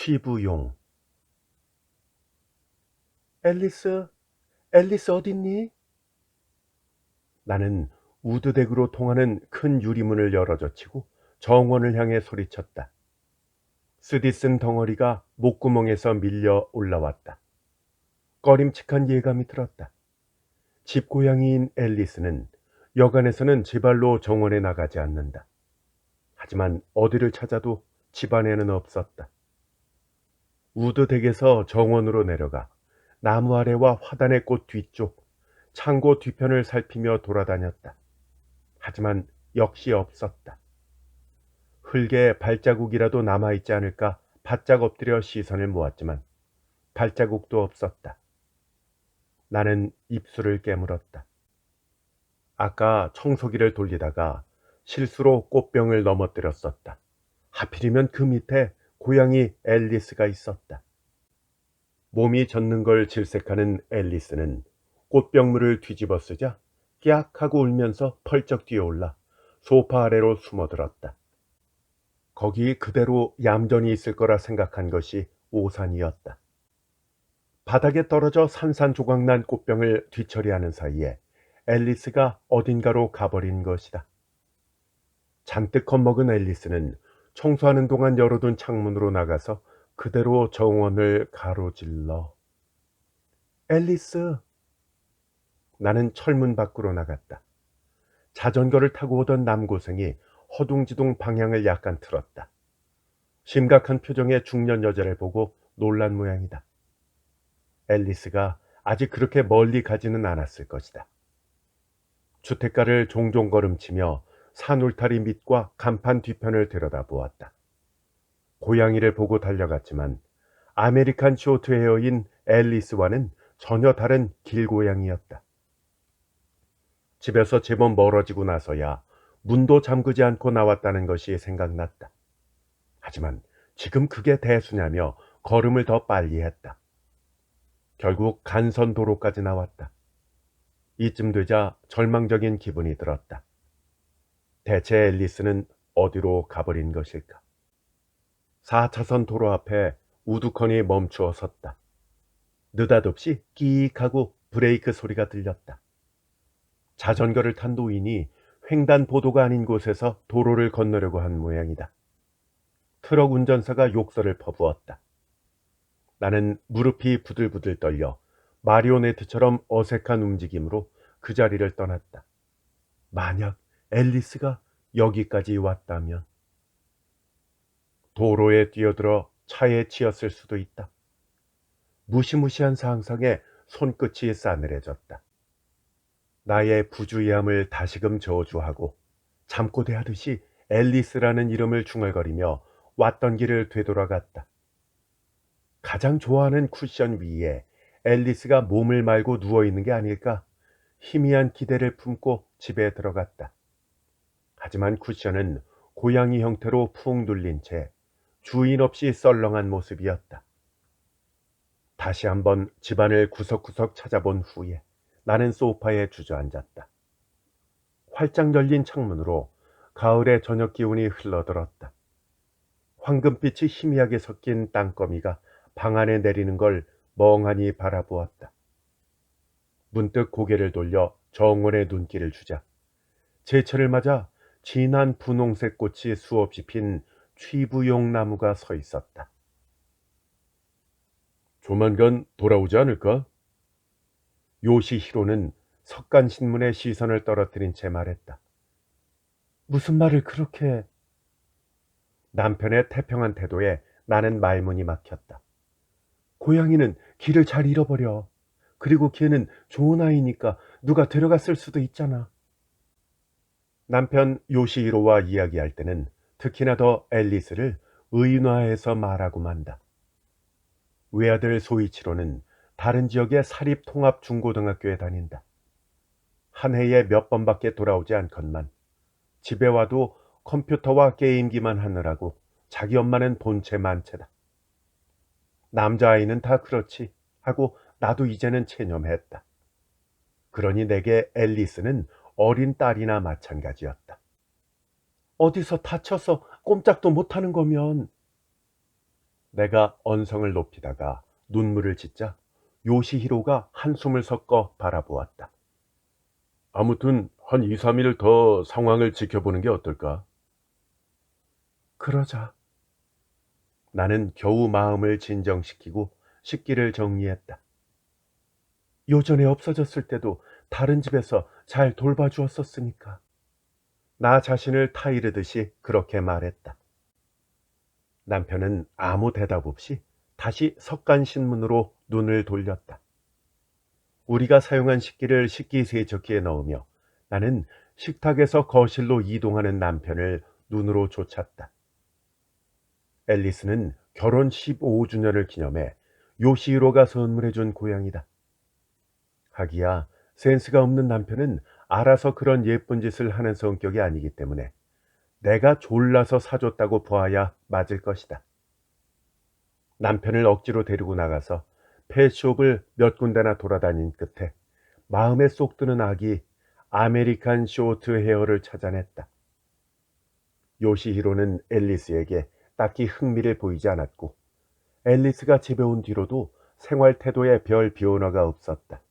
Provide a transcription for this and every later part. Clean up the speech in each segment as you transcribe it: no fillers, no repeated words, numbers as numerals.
취부용. 앨리스, 앨리스 어딨니? 나는 우드덱으로 통하는 큰 유리문을 열어젖히고 정원을 향해 소리쳤다. 쓰디쓴 덩어리가 목구멍에서 밀려 올라왔다. 꺼림칙한 예감이 들었다. 집고양이인 앨리스는 여간에서는 제발로 정원에 나가지 않는다. 하지만 어디를 찾아도 집안에는 없었다. 우드덱에서 정원으로 내려가 나무 아래와 화단의 꽃 뒤쪽, 창고 뒤편을 살피며 돌아다녔다. 하지만 역시 없었다. 흙에 발자국이라도 남아있지 않을까 바짝 엎드려 시선을 모았지만 발자국도 없었다. 나는 입술을 깨물었다. 아까 청소기를 돌리다가 실수로 꽃병을 넘어뜨렸었다. 하필이면 그 밑에 고양이 앨리스가 있었다. 몸이 젖는 걸 질색하는 앨리스는 꽃병물을 뒤집어 쓰자 깨악 하고 울면서 펄쩍 뛰어올라 소파 아래로 숨어들었다. 거기 그대로 얌전히 있을 거라 생각한 것이 오산이었다. 바닥에 떨어져 산산조각난 꽃병을 뒤처리하는 사이에 앨리스가 어딘가로 가버린 것이다. 잔뜩 겁먹은 앨리스는 청소하는 동안 열어둔 창문으로 나가서 그대로 정원을 가로질러. 앨리스! 나는 철문 밖으로 나갔다. 자전거를 타고 오던 남고생이 허둥지둥 방향을 약간 틀었다. 심각한 표정의 중년 여자를 보고 놀란 모양이다. 앨리스가 아직 그렇게 멀리 가지는 않았을 것이다. 주택가를 종종 걸음치며 산울타리 밑과 간판 뒤편을 들여다보았다. 고양이를 보고 달려갔지만 아메리칸 쇼트헤어인 앨리스와는 전혀 다른 길고양이였다. 집에서 제법 멀어지고 나서야 문도 잠그지 않고 나왔다는 것이 생각났다. 하지만 지금 그게 대수냐며 걸음을 더 빨리 했다. 결국 간선도로까지 나왔다. 이쯤 되자 절망적인 기분이 들었다. 대체 앨리스는 어디로 가버린 것일까? 4차선 도로 앞에 우두커니 멈추어 섰다. 느닷없이 끼익 하고 브레이크 소리가 들렸다. 자전거를 탄 노인이 횡단보도가 아닌 곳에서 도로를 건너려고 한 모양이다. 트럭 운전사가 욕설을 퍼부었다. 나는 무릎이 부들부들 떨려 마리오네트처럼 어색한 움직임으로 그 자리를 떠났다. 만약 앨리스가 여기까지 왔다면. 도로에 뛰어들어 차에 치였을 수도 있다. 무시무시한 상상에 손끝이 싸늘해졌다. 나의 부주의함을 다시금 저주하고 잠꼬대하듯이 앨리스라는 이름을 중얼거리며 왔던 길을 되돌아갔다. 가장 좋아하는 쿠션 위에 앨리스가 몸을 말고 누워있는 게 아닐까 희미한 기대를 품고 집에 들어갔다. 하지만 쿠션은 고양이 형태로 푹 눌린 채 주인 없이 썰렁한 모습이었다. 다시 한번 집안을 구석구석 찾아본 후에 나는 소파에 주저앉았다. 활짝 열린 창문으로 가을의 저녁 기운이 흘러들었다. 황금빛이 희미하게 섞인 땅거미가 방 안에 내리는 걸 멍하니 바라보았다. 문득 고개를 돌려 정원에 눈길을 주자 제철을 맞아 진한 분홍색 꽃이 수없이 핀 취부용 나무가 서 있었다. 조만간 돌아오지 않을까? 요시히로는 석간신문에 시선을 떨어뜨린 채 말했다. 무슨 말을 그렇게... 남편의 태평한 태도에 나는 말문이 막혔다. 고양이는 길을 잘 잃어버려. 그리고 걔는 좋은 아이니까 누가 데려갔을 수도 있잖아. 남편 요시히로와 이야기할 때는 특히나 더 앨리스를 의인화해서 말하고 만다. 외아들 소이치로는 다른 지역의 사립통합중고등학교에 다닌다. 한 해에 몇 번밖에 돌아오지 않건만 집에 와도 컴퓨터와 게임기만 하느라고 자기 엄마는 본체 만체다. 남자아이는 다 그렇지 하고 나도 이제는 체념했다. 그러니 내게 앨리스는 어린 딸이나 마찬가지였다. 어디서 다쳐서 꼼짝도 못하는 거면... 내가 언성을 높이다가 눈물을 짓자 요시히로가 한숨을 섞어 바라보았다. 아무튼 한 2, 3일 더 상황을 지켜보는 게 어떨까? 그러자. 나는 겨우 마음을 진정시키고 식기를 정리했다. 요전에 없어졌을 때도 다른 집에서 잘 돌봐주었었으니까. 나 자신을 타이르듯이 그렇게 말했다. 남편은 아무 대답 없이 다시 석간신문으로 눈을 돌렸다. 우리가 사용한 식기를 식기세척기에 넣으며 나는 식탁에서 거실로 이동하는 남편을 눈으로 쫓았다. 앨리스는 결혼 15주년을 기념해 요시히로가 선물해준 고양이다. 하기야 센스가 없는 남편은 알아서 그런 예쁜 짓을 하는 성격이 아니기 때문에 내가 졸라서 사줬다고 보아야 맞을 것이다. 남편을 억지로 데리고 나가서 펫숍을 몇 군데나 돌아다닌 끝에 마음에 쏙 드는 아기 아메리칸 쇼트 헤어를 찾아냈다. 요시히로는 앨리스에게 딱히 흥미를 보이지 않았고 앨리스가 집에 온 뒤로도 생활 태도에 별 변화가 없었다.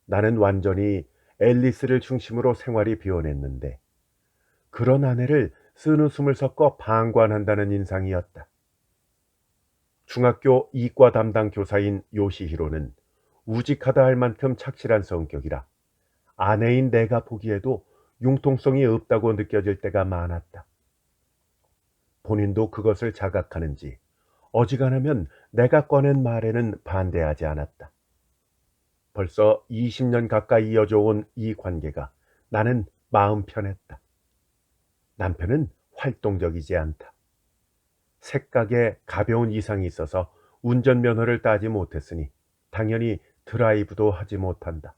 나는 완전히 앨리스를 중심으로 생활이 변했는데 그런 아내를 쓴웃음을 섞어 방관한다는 인상이었다. 중학교 이과 담당 교사인 요시히로는 우직하다 할 만큼 착실한 성격이라 아내인 내가 보기에도 융통성이 없다고 느껴질 때가 많았다. 본인도 그것을 자각하는지 어지간하면 내가 꺼낸 말에는 반대하지 않았다. 벌써 20년 가까이 이어져 온 이 관계가 나는 마음 편했다. 남편은 활동적이지 않다. 색각에 가벼운 이상이 있어서 운전면허를 따지 못했으니 당연히 드라이브도 하지 못한다.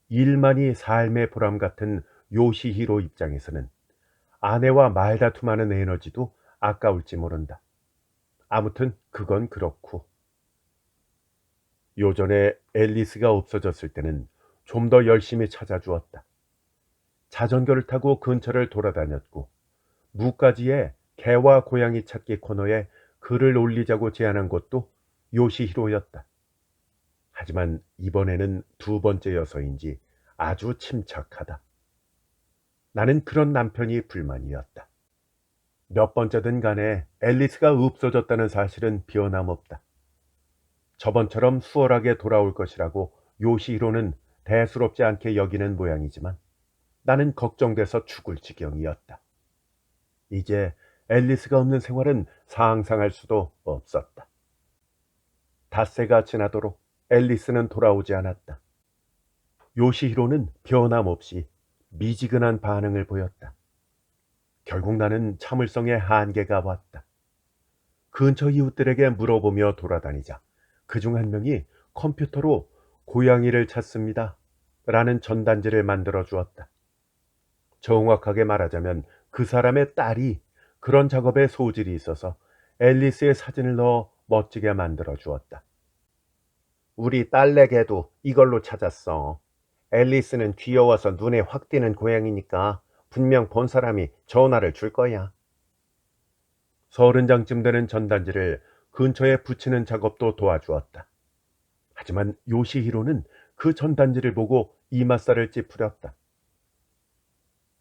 일만이 삶의 보람 같은 요시히로 입장에서는 아내와 말다툼하는 에너지도 아까울지 모른다. 아무튼 그건 그렇고 요전에 앨리스가 없어졌을 때는 좀 더 열심히 찾아주었다. 자전거를 타고 근처를 돌아다녔고 무가지에 개와 고양이 찾기 코너에 글을 올리자고 제안한 것도 요시히로였다. 하지만 이번에는 두 번째여서인지 아주 침착하다. 나는 그런 남편이 불만이었다. 몇 번째든 간에 앨리스가 없어졌다는 사실은 변함없다. 저번처럼 수월하게 돌아올 것이라고 요시히로는 대수롭지 않게 여기는 모양이지만 나는 걱정돼서 죽을 지경이었다. 이제 앨리스가 없는 생활은 상상할 수도 없었다. 닷새가 지나도록 앨리스는 돌아오지 않았다. 요시히로는 변함없이 미지근한 반응을 보였다. 결국 나는 참을성의 한계가 왔다. 근처 이웃들에게 물어보며 돌아다니자 그중 한 명이 컴퓨터로 고양이를 찾습니다 라는 전단지를 만들어 주었다. 정확하게 말하자면 그 사람의 딸이 그런 작업에 소질이 있어서 앨리스의 사진을 넣어 멋지게 만들어 주었다. 우리 딸내게도 이걸로 찾았어. 앨리스는 귀여워서 눈에 확 띄는 고양이니까 분명 본 사람이 전화를 줄 거야. 30장쯤 되는 전단지를 근처에 붙이는 작업도 도와주었다. 하지만 요시히로는 그 전단지를 보고 이맛살을 찌푸렸다.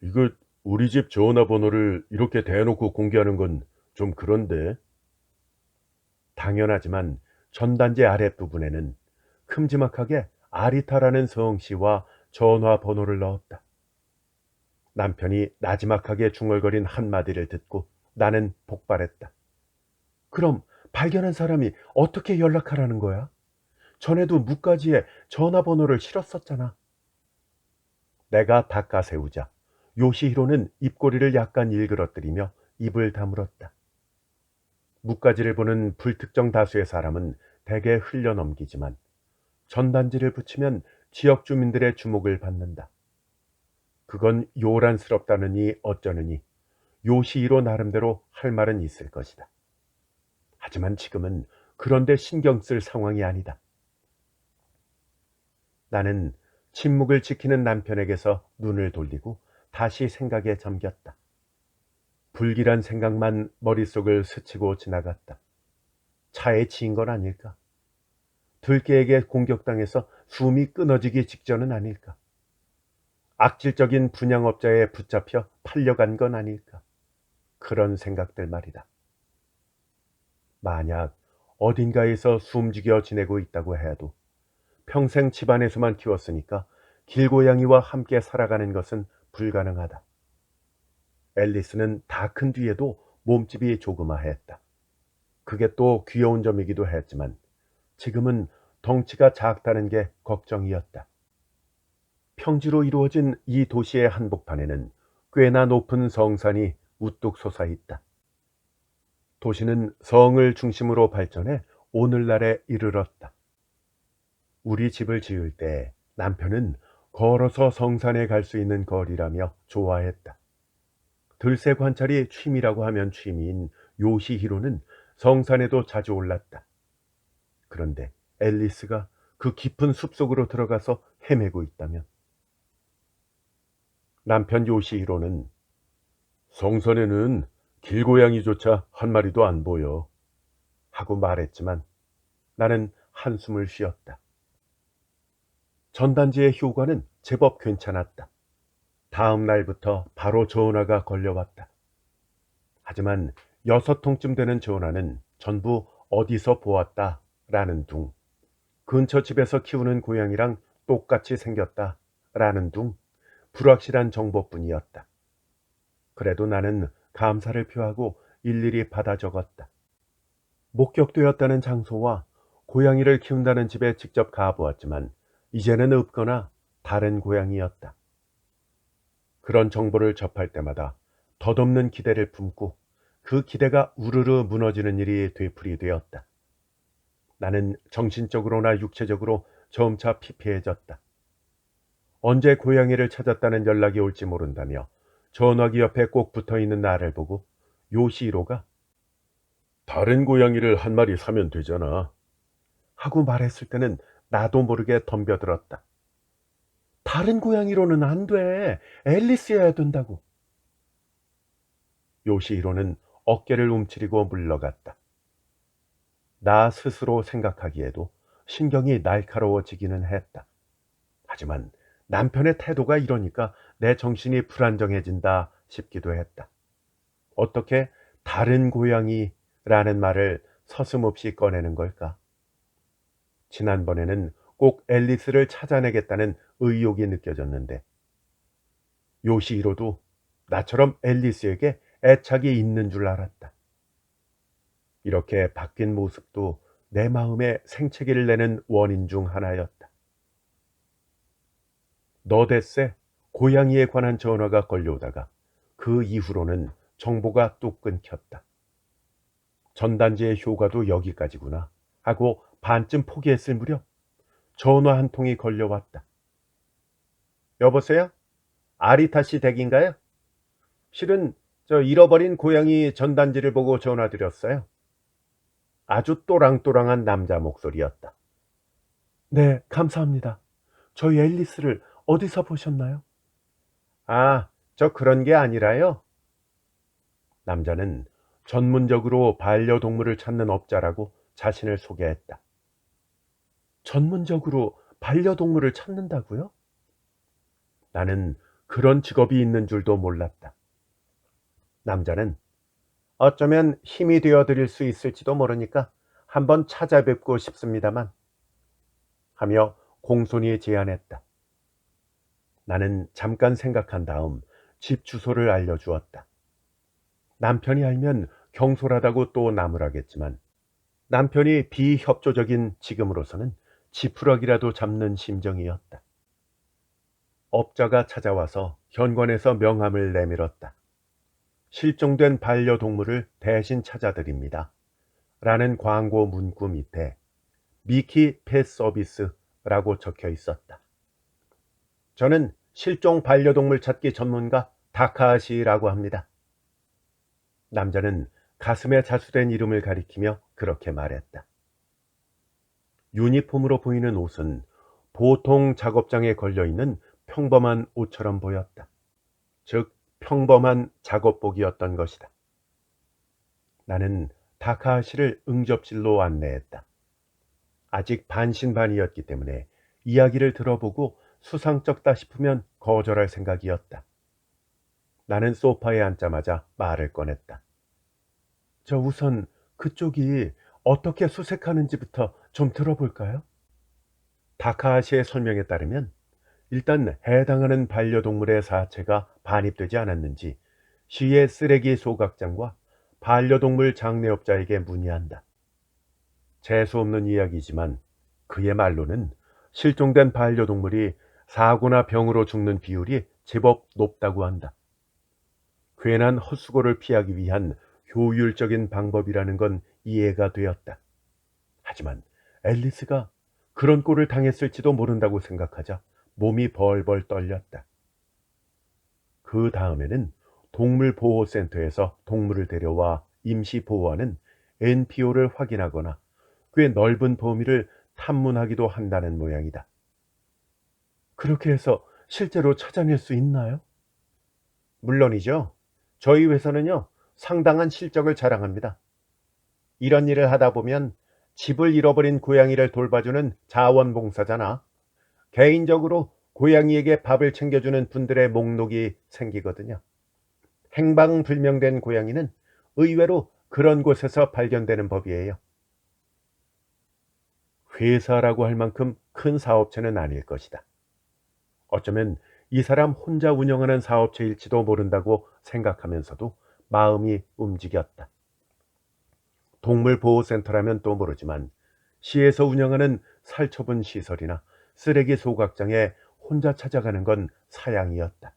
이거 우리 집 전화번호를 이렇게 대놓고 공개하는 건 좀 그런데. 당연하지만 전단지 아랫부분에는 큼지막하게 아리타라는 성씨와 전화번호를 넣었다. 남편이 나지막하게 중얼거린 한마디를 듣고 나는 폭발했다. 그럼 발견한 사람이 어떻게 연락하라는 거야? 전에도 묵가지에 전화번호를 실었었잖아. 내가 닦아세우자 요시히로는 입꼬리를 약간 일그러뜨리며 입을 다물었다. 묵가지를 보는 불특정 다수의 사람은 대개 흘려넘기지만 전단지를 붙이면 지역 주민들의 주목을 받는다. 그건 요란스럽다느니 어쩌느니 요시히로 나름대로 할 말은 있을 것이다. 하지만 지금은 그런데 신경 쓸 상황이 아니다. 나는 침묵을 지키는 남편에게서 눈을 돌리고 다시 생각에 잠겼다. 불길한 생각만 머릿속을 스치고 지나갔다. 차에 치인 건 아닐까? 들개에게 공격당해서 숨이 끊어지기 직전은 아닐까? 악질적인 분양업자에 붙잡혀 팔려간 건 아닐까? 그런 생각들 말이다. 만약 어딘가에서 숨죽여 지내고 있다고 해도 평생 집안에서만 키웠으니까 길고양이와 함께 살아가는 것은 불가능하다. 앨리스는 다 큰 뒤에도 몸집이 조그마했다. 그게 또 귀여운 점이기도 했지만 지금은 덩치가 작다는 게 걱정이었다. 평지로 이루어진 이 도시의 한복판에는 꽤나 높은 성산이 우뚝 솟아 있다. 도시는 성을 중심으로 발전해 오늘날에 이르렀다. 우리 집을 지을 때 남편은 걸어서 성산에 갈 수 있는 거리라며 좋아했다. 들새 관찰이 취미라고 하면 취미인 요시히로는 성산에도 자주 올랐다. 그런데 앨리스가 그 깊은 숲속으로 들어가서 헤매고 있다면 남편 요시히로는 성산에는 길고양이조차 한 마리도 안 보여 하고 말했지만 나는 한숨을 쉬었다. 전단지의 효과는 제법 괜찮았다. 다음 날부터 바로 전화가 걸려왔다. 하지만 6통쯤 되는 전화는 전부 어디서 보았다 라는 둥, 근처 집에서 키우는 고양이랑 똑같이 생겼다 라는 둥, 불확실한 정보뿐이었다. 그래도 나는 감사를 표하고 일일이 받아 적었다. 목격되었다는 장소와 고양이를 키운다는 집에 직접 가보았지만 이제는 없거나 다른 고양이였다. 그런 정보를 접할 때마다 덧없는 기대를 품고 그 기대가 우르르 무너지는 일이 되풀이되었다. 나는 정신적으로나 육체적으로 점차 피폐해졌다. 언제 고양이를 찾았다는 연락이 올지 모른다며 전화기 옆에 꼭 붙어있는 나를 보고 요시히로가 다른 고양이를 한 마리 사면 되잖아 하고 말했을 때는 나도 모르게 덤벼들었다. 다른 고양이로는 안 돼. 앨리스여야 된다고. 요시히로는 어깨를 움츠리고 물러갔다. 나 스스로 생각하기에도 신경이 날카로워지기는 했다. 하지만 남편의 태도가 이러니까 내 정신이 불안정해진다 싶기도 했다. 어떻게 다른 고양이라는 말을 서슴없이 꺼내는 걸까? 지난번에는 꼭 앨리스를 찾아내겠다는 의욕이 느껴졌는데 요시히로도 나처럼 앨리스에게 애착이 있는 줄 알았다. 이렇게 바뀐 모습도 내 마음에 생채기를 내는 원인 중 하나였다. 너댓새 고양이에 관한 전화가 걸려오다가 그 이후로는 정보가 뚝 끊겼다. 전단지의 효과도 여기까지구나 하고 반쯤 포기했을 무렵 전화 한 통이 걸려왔다. 여보세요? 아리타 씨 댁인가요? 실은 저 잃어버린 고양이 전단지를 보고 전화드렸어요. 아주 또랑또랑한 남자 목소리였다. 네, 감사합니다. 저희 앨리스를 어디서 보셨나요? 아, 저 그런 게 아니라요. 남자는 전문적으로 반려동물을 찾는 업자라고 자신을 소개했다. 전문적으로 반려동물을 찾는다고요? 나는 그런 직업이 있는 줄도 몰랐다. 남자는 어쩌면 힘이 되어 드릴 수 있을지도 모르니까 한번 찾아뵙고 싶습니다만 하며 공손히 제안했다. 나는 잠깐 생각한 다음 집 주소를 알려주었다. 남편이 알면 경솔하다고 또 나무라겠지만 남편이 비협조적인 지금으로서는 지푸라기라도 잡는 심정이었다. 업자가 찾아와서 현관에서 명함을 내밀었다. 실종된 반려동물을 대신 찾아드립니다. 라는 광고 문구 밑에 미키 펫 서비스라고 적혀 있었다. 저는 실종 반려동물 찾기 전문가 다카하시라고 합니다. 남자는 가슴에 자수된 이름을 가리키며 그렇게 말했다. 유니폼으로 보이는 옷은 보통 작업장에 걸려있는 평범한 옷처럼 보였다. 즉 평범한 작업복이었던 것이다. 나는 다카하시를 응접실로 안내했다. 아직 반신반의였기 때문에 이야기를 들어보고 수상쩍다 싶으면 거절할 생각이었다. 나는 소파에 앉자마자 말을 꺼냈다. 저 우선 그쪽이 어떻게 수색하는지부터 좀 들어볼까요? 다카하시의 설명에 따르면 일단 해당하는 반려동물의 사체가 반입되지 않았는지 시의 쓰레기 소각장과 반려동물 장례업자에게 문의한다. 재수없는 이야기지만 그의 말로는 실종된 반려동물이 사고나 병으로 죽는 비율이 제법 높다고 한다. 괜한 헛수고를 피하기 위한 효율적인 방법이라는 건 이해가 되었다. 하지만 앨리스가 그런 꼴을 당했을지도 모른다고 생각하자 몸이 벌벌 떨렸다. 그 다음에는 동물보호센터에서 동물을 데려와 임시 보호하는 NPO를 확인하거나 꽤 넓은 범위를 탐문하기도 한다는 모양이다. 그렇게 해서 실제로 찾아낼 수 있나요? 물론이죠. 저희 회사는요, 상당한 실적을 자랑합니다. 이런 일을 하다 보면 집을 잃어버린 고양이를 돌봐주는 자원봉사자나 개인적으로 고양이에게 밥을 챙겨주는 분들의 목록이 생기거든요. 행방불명된 고양이는 의외로 그런 곳에서 발견되는 법이에요. 회사라고 할 만큼 큰 사업체는 아닐 것이다. 어쩌면 이 사람 혼자 운영하는 사업체일지도 모른다고 생각하면서도 마음이 움직였다. 동물보호센터라면 또 모르지만 시에서 운영하는 살처분 시설이나 쓰레기 소각장에 혼자 찾아가는 건 사양이었다.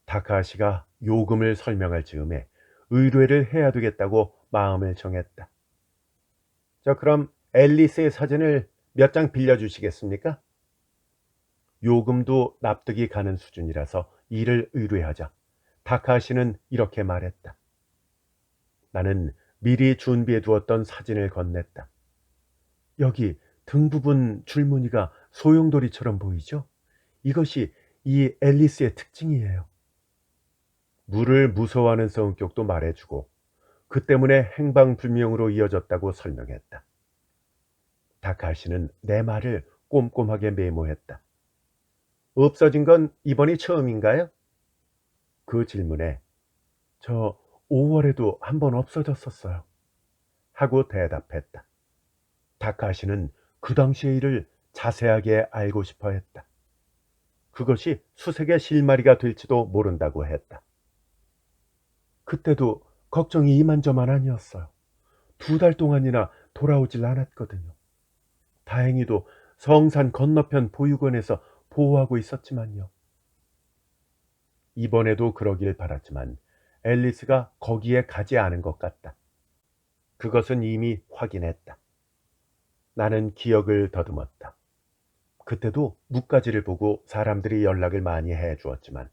다카시가 요금을 설명할 즈음에 의뢰를 해야 되겠다고 마음을 정했다. 그럼 앨리스의 사진을 몇 장 빌려주시겠습니까? 요금도 납득이 가는 수준이라서 일을 의뢰하자 다카시는 이렇게 말했다. 나는 미리 준비해 두었던 사진을 건넸다. 여기 등 부분 줄무늬가 소용돌이처럼 보이죠? 이것이 이 앨리스의 특징이에요. 물을 무서워하는 성격도 말해주고 그 때문에 행방불명으로 이어졌다고 설명했다. 다카시는 내 말을 꼼꼼하게 메모했다. 없어진 건 이번이 처음인가요? 그 질문에 저 5월에도 한 번 없어졌었어요. 하고 대답했다. 다카시는 그 당시의 일을 자세하게 알고 싶어 했다. 그것이 수색의 실마리가 될지도 모른다고 했다. 그때도 걱정이 이만저만 아니었어요. 2달 동안이나 돌아오질 않았거든요. 다행히도 성산 건너편 보육원에서 보호하고 있었지만요. 이번에도 그러길 바랐지만 앨리스가 거기에 가지 않은 것 같다. 그것은 이미 확인했다. 나는 기억을 더듬었다. 그때도 묵가지를 보고 사람들이 연락을 많이 해 주었지만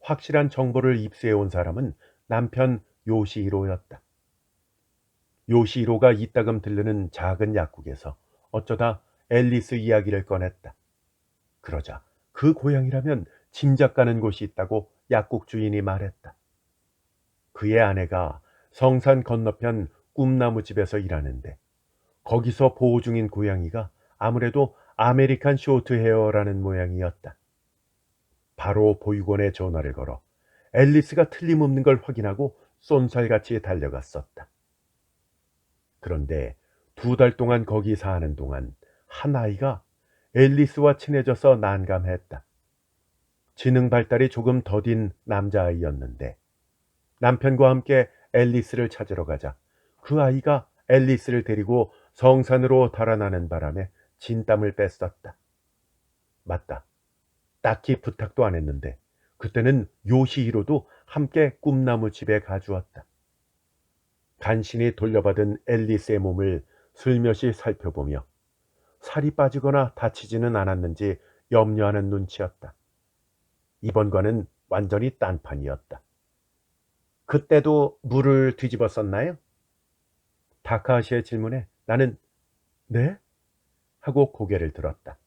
확실한 정보를 입수해 온 사람은 남편 요시히로였다. 요시히로가 이따금 들르는 작은 약국에서 어쩌다 앨리스 이야기를 꺼냈다. 그러자 그 고향이라면 짐작 가는 곳이 있다고 약국 주인이 말했다. 그의 아내가 성산 건너편 꿈나무 집에서 일하는데 거기서 보호 중인 고양이가 아무래도 아메리칸 쇼트헤어라는 모양이었다. 바로 보육원에 전화를 걸어 앨리스가 틀림없는 걸 확인하고 쏜살같이 달려갔었다. 그런데 2달 동안 거기 사는 동안 한 아이가 앨리스와 친해져서 난감했다. 지능 발달이 조금 더딘 남자아이였는데 남편과 함께 앨리스를 찾으러 가자 그 아이가 앨리스를 데리고 성산으로 달아나는 바람에 진땀을 뺐었다. 맞다. 딱히 부탁도 안 했는데 그때는 요시히로도 함께 꿈나무 집에 가주었다. 간신히 돌려받은 앨리스의 몸을 슬며시 살펴보며 살이 빠지거나 다치지는 않았는지 염려하는 눈치였다. 이번과는 완전히 딴판이었다. 그때도 물을 뒤집었었나요? 다카시의 질문에 나는 네? 하고 고개를 들었다.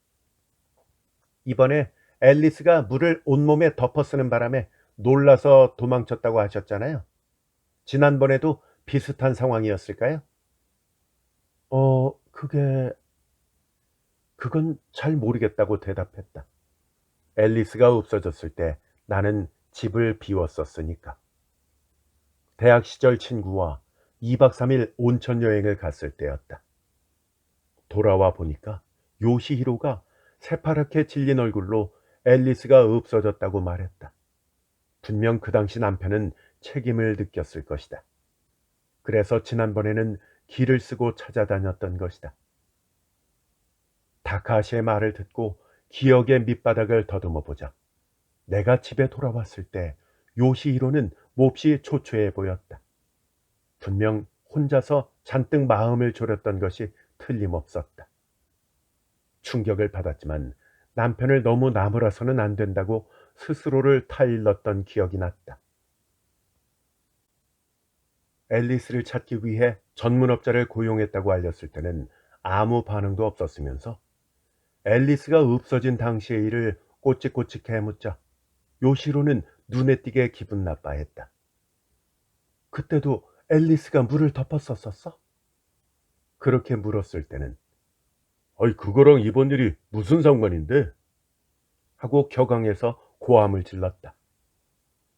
이번에 앨리스가 물을 온몸에 덮어 쓰는 바람에 놀라서 도망쳤다고 하셨잖아요. 지난번에도 비슷한 상황이었을까요? 그게 그건 잘 모르겠다고 대답했다. 앨리스가 없어졌을 때 나는 집을 비웠었으니까. 대학 시절 친구와 2박 3일 온천 여행을 갔을 때였다. 돌아와 보니까 요시히로가 새파랗게 질린 얼굴로 앨리스가 없어졌다고 말했다. 분명 그 당시 남편은 책임을 느꼈을 것이다. 그래서 지난번에는 길을 쓰고 찾아다녔던 것이다. 다카시의 말을 듣고 기억의 밑바닥을 더듬어 보자. 내가 집에 돌아왔을 때 요시히로는 몹시 초췌해 보였다. 분명 혼자서 잔뜩 마음을 졸였던 것이 틀림없었다. 충격을 받았지만 남편을 너무 나무라서는 안 된다고 스스로를 타일렀던 기억이 났다. 앨리스를 찾기 위해 전문업자를 고용했다고 알렸을 때는 아무 반응도 없었으면서 앨리스가 없어진 당시의 일을 꼬치꼬치 묻자 요시로는 눈에 띄게 기분 나빠했다. 그때도 앨리스가 물을 덮었었어? 그렇게 물었을 때는 아이 그거랑 이번 일이 무슨 상관인데? 하고 격앙해서 고함을 질렀다.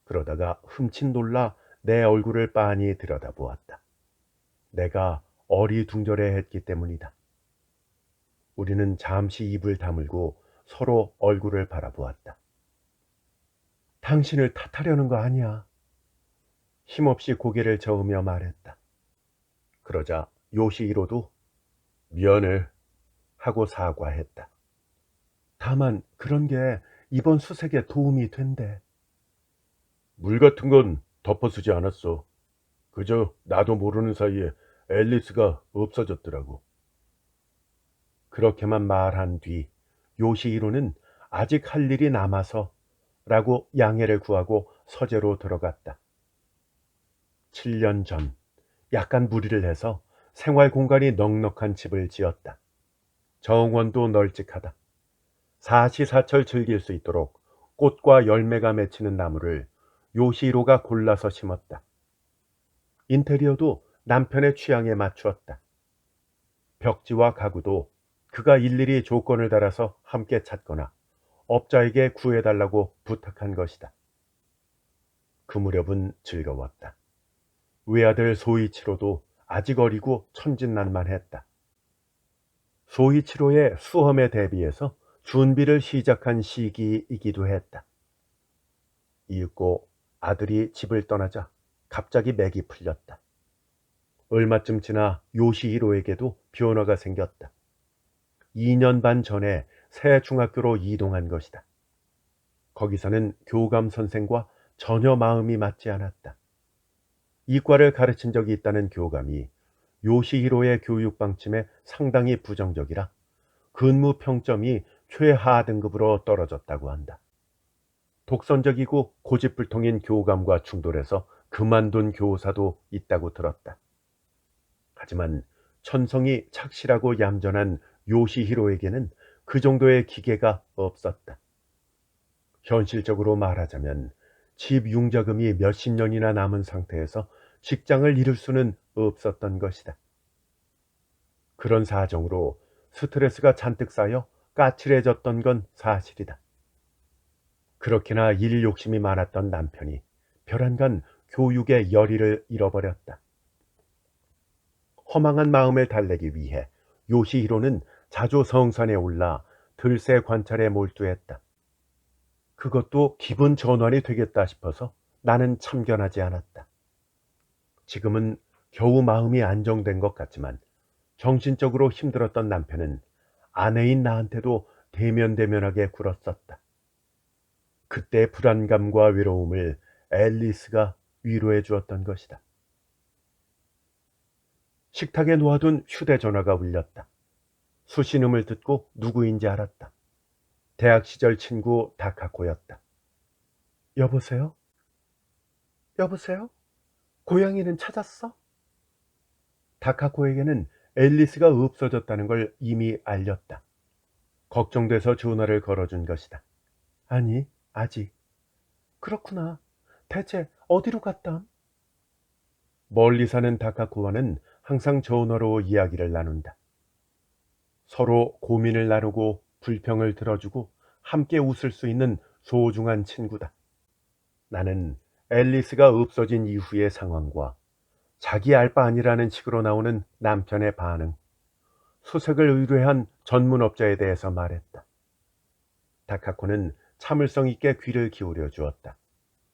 그러다가 흠칫 놀라 내 얼굴을 빤히 들여다보았다. 내가 어리둥절해 했기 때문이다. 우리는 잠시 입을 다물고 서로 얼굴을 바라보았다. 당신을 탓하려는 거 아니야. 힘없이 고개를 저으며 말했다. 그러자 요시히로도 미안해 하고 사과했다. 다만 그런 게 이번 수색에 도움이 된대. 물 같은 건 덮어쓰지 않았어. 그저 나도 모르는 사이에 앨리스가 없어졌더라고. 그렇게만 말한 뒤 요시히로는 아직 할 일이 남아서 라고 양해를 구하고 서재로 들어갔다. 7년 전 약간 무리를 해서 생활 공간이 넉넉한 집을 지었다. 정원도 널찍하다. 사시사철 즐길 수 있도록 꽃과 열매가 맺히는 나무를 요시히로가 골라서 심었다. 인테리어도 남편의 취향에 맞추었다. 벽지와 가구도 그가 일일이 조건을 달아서 함께 찾거나 업자에게 구해달라고 부탁한 것이다. 그 무렵은 즐거웠다. 외아들 소이치로도 아직 어리고 천진난만했다. 소이치로의 수험에 대비해서 준비를 시작한 시기이기도 했다. 이윽고 아들이 집을 떠나자 갑자기 맥이 풀렸다. 얼마쯤 지나 요시히로에게도 변화가 생겼다. 2년 반 전에 새 중학교로 이동한 것이다. 거기서는 교감 선생과 전혀 마음이 맞지 않았다. 이과를 가르친 적이 있다는 교감이 요시히로의 교육 방침에 상당히 부정적이라 근무 평점이 최하 등급으로 떨어졌다고 한다. 독선적이고 고집불통인 교감과 충돌해서 그만둔 교사도 있다고 들었다. 하지만 천성이 착실하고 얌전한 요시히로에게는 그 정도의 기계가 없었다. 현실적으로 말하자면 집 융자금이 몇십 년이나 남은 상태에서 직장을 잃을 수는 없었던 것이다. 그런 사정으로 스트레스가 잔뜩 쌓여 까칠해졌던 건 사실이다. 그렇게나 일 욕심이 많았던 남편이 별안간 교육의 열의를 잃어버렸다. 허망한 마음을 달래기 위해 요시히로는 자주 성산에 올라 들새 관찰에 몰두했다. 그것도 기분 전환이 되겠다 싶어서 나는 참견하지 않았다. 지금은 겨우 마음이 안정된 것 같지만 정신적으로 힘들었던 남편은 아내인 나한테도 대면대면하게 굴었었다. 그때 불안감과 외로움을 앨리스가 위로해 주었던 것이다. 식탁에 놓아둔 휴대전화가 울렸다. 수신음을 듣고 누구인지 알았다. 대학 시절 친구 다카코였다. 여보세요? 여보세요? 고양이는 찾았어? 다카코에게는 앨리스가 없어졌다는 걸 이미 알렸다. 걱정돼서 전화를 걸어준 것이다. 아니, 아직. 그렇구나. 대체 어디로 갔담? 멀리 사는 다카코와는 항상 전화로 이야기를 나눈다. 서로 고민을 나누고 불평을 들어주고 함께 웃을 수 있는 소중한 친구다. 나는 앨리스가 없어진 이후의 상황과 자기 알 바 아니라는 식으로 나오는 남편의 반응, 수색을 의뢰한 전문업자에 대해서 말했다. 다카코는 참을성 있게 귀를 기울여 주었다.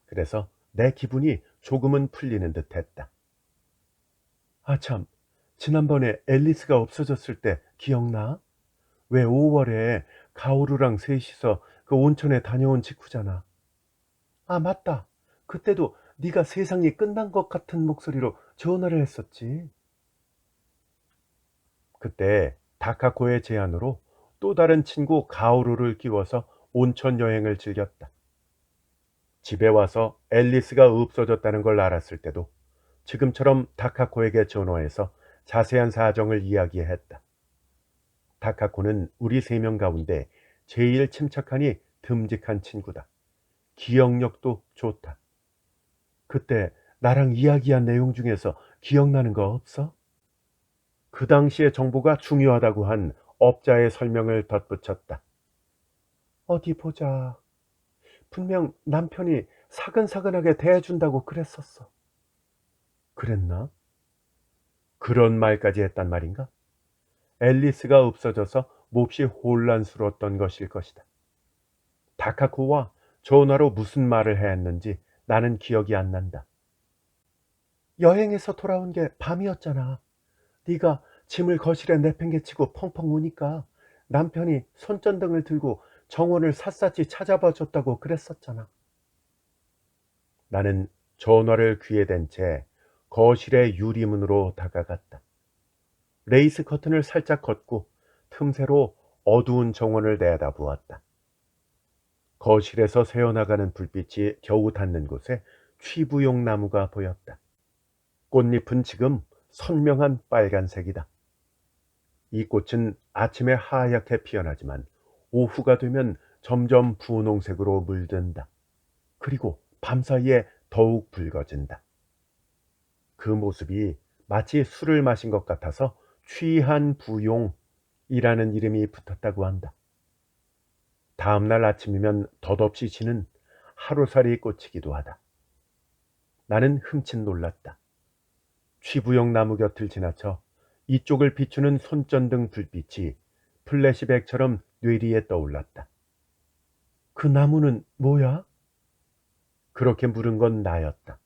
그래서 내 기분이 조금은 풀리는 듯 했다. 아 참, 지난번에 앨리스가 없어졌을 때 기억나? 왜 5월에 가오루랑 셋이서 그 온천에 다녀온 직후잖아. 아 맞다. 그때도 네가 세상이 끝난 것 같은 목소리로 전화를 했었지. 그때 다카코의 제안으로 또 다른 친구 가오루를 끼워서 온천 여행을 즐겼다. 집에 와서 앨리스가 없어졌다는 걸 알았을 때도 지금처럼 다카코에게 전화해서 자세한 사정을 이야기했다. 다카코는 우리 3명 가운데 제일 침착하니 듬직한 친구다. 기억력도 좋다. 그때 나랑 이야기한 내용 중에서 기억나는 거 없어? 그 당시의 정보가 중요하다고 한 업자의 설명을 덧붙였다. 어디 보자. 분명 남편이 사근사근하게 대해준다고 그랬었어. 그랬나? 그런 말까지 했단 말인가? 앨리스가 없어져서 몹시 혼란스러웠던 것일 것이다. 다카코와 전화로 무슨 말을 했는지 나는 기억이 안 난다. 여행에서 돌아온 게 밤이었잖아. 네가 짐을 거실에 내팽개치고 펑펑 우니까 남편이 손전등을 들고 정원을 샅샅이 찾아봐 줬다고 그랬었잖아. 나는 전화를 귀에 댄 채 거실의 유리문으로 다가갔다. 레이스 커튼을 살짝 걷고 틈새로 어두운 정원을 내다보았다. 거실에서 새어나가는 불빛이 겨우 닿는 곳에 취부용 나무가 보였다. 꽃잎은 지금 선명한 빨간색이다. 이 꽃은 아침에 하얗게 피어나지만 오후가 되면 점점 분홍색으로 물든다. 그리고 밤사이에 더욱 붉어진다. 그 모습이 마치 술을 마신 것 같아서 취한 부용이라는 이름이 붙었다고 한다. 다음날 아침이면 덧없이 지는 하루살이 꽃이기도 하다. 나는 흠칫 놀랐다. 취부용 나무 곁을 지나쳐 이쪽을 비추는 손전등 불빛이 플래시백처럼 뇌리에 떠올랐다. 그 나무는 뭐야? 그렇게 물은 건 나였다.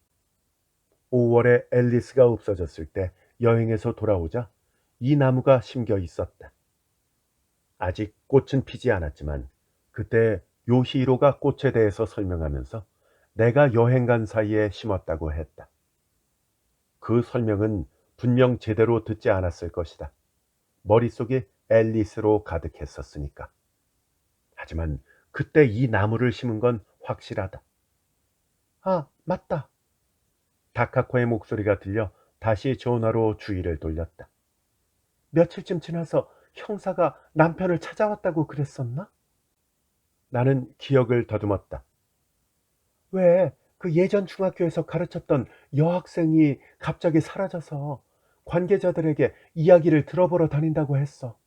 5월에 앨리스가 없어졌을 때 여행에서 돌아오자 이 나무가 심겨 있었다. 아직 꽃은 피지 않았지만 그때 요시히로가 꽃에 대해서 설명하면서 내가 여행 간 사이에 심었다고 했다. 그 설명은 분명 제대로 듣지 않았을 것이다. 머릿속이 앨리스로 가득했었으니까. 하지만 그때 이 나무를 심은 건 확실하다. 아, 맞다. 다카코의 목소리가 들려 다시 전화로 주의를 돌렸다. 며칠쯤 지나서 형사가 남편을 찾아왔다고 그랬었나? 나는 기억을 더듬었다. 왜 그 예전 중학교에서 가르쳤던 여학생이 갑자기 사라져서 관계자들에게 이야기를 들어보러 다닌다고 했어.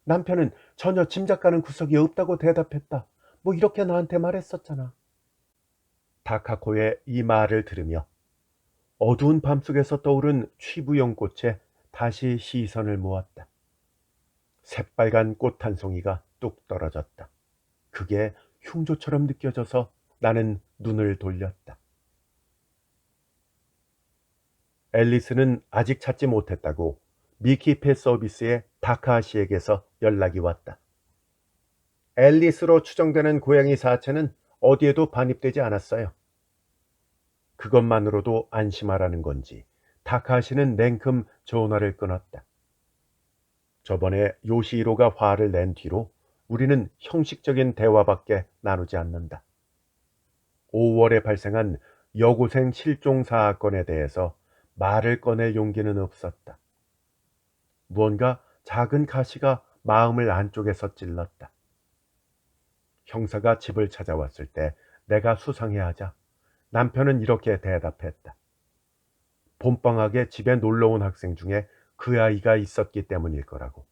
남편은 전혀 짐작 가는 구석이 없다고 대답했다. 뭐 이렇게 나한테 말했었잖아. 다카코의 이 말을 들으며 어두운 밤속에서 떠오른 취부용 꽃에 다시 시선을 모았다. 새빨간 꽃 한 송이가 뚝 떨어졌다. 그게 흉조처럼 느껴져서 나는 눈을 돌렸다. 앨리스는 아직 찾지 못했다고 미키페 서비스의 다카하시에게서 연락이 왔다. 앨리스로 추정되는 고양이 사체는 어디에도 반입되지 않았어요. 그것만으로도 안심하라는 건지 다카하시는 냉큼 전화를 끊었다. 저번에 요시히로가 화를 낸 뒤로 우리는 형식적인 대화밖에 나누지 않는다. 5월에 발생한 여고생 실종 사건에 대해서 말을 꺼낼 용기는 없었다. 무언가 작은 가시가 마음을 안쪽에서 찔렀다. 형사가 집을 찾아왔을 때 내가 수상해하자 남편은 이렇게 대답했다. 봄방학에 집에 놀러온 학생 중에 그 아이가 있었기 때문일 거라고.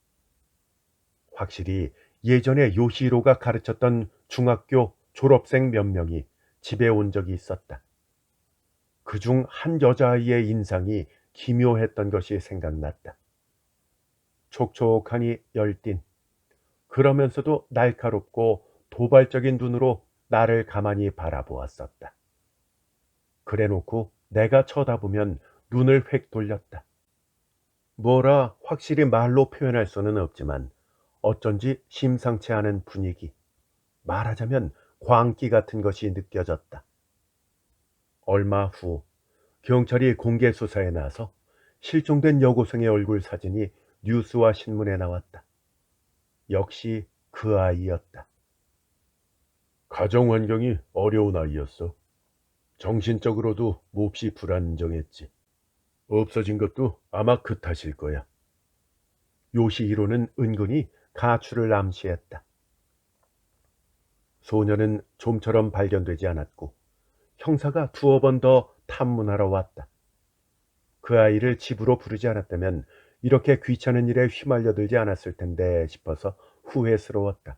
확실히 예전에 요시히로가 가르쳤던 중학교 졸업생 몇 명이 집에 온 적이 있었다. 그중 한 여자아이의 인상이 기묘했던 것이 생각났다. 촉촉하니 열띤, 그러면서도 날카롭고 도발적인 눈으로 나를 가만히 바라보았었다. 그래놓고 내가 쳐다보면 눈을 획 돌렸다. 뭐라 확실히 말로 표현할 수는 없지만 어쩐지 심상치 않은 분위기, 말하자면 광기 같은 것이 느껴졌다. 얼마 후 경찰이 공개 수사에 나서 실종된 여고생의 얼굴 사진이 뉴스와 신문에 나왔다. 역시 그 아이였다. 가정 환경이 어려운 아이였어. 정신적으로도 몹시 불안정했지. 없어진 것도 아마 그 탓일 거야. 요시히로는 은근히 가출을 암시했다. 소녀는 좀처럼 발견되지 않았고 형사가 두어 번 더 탐문하러 왔다. 그 아이를 집으로 부르지 않았다면 이렇게 귀찮은 일에 휘말려들지 않았을 텐데 싶어서 후회스러웠다.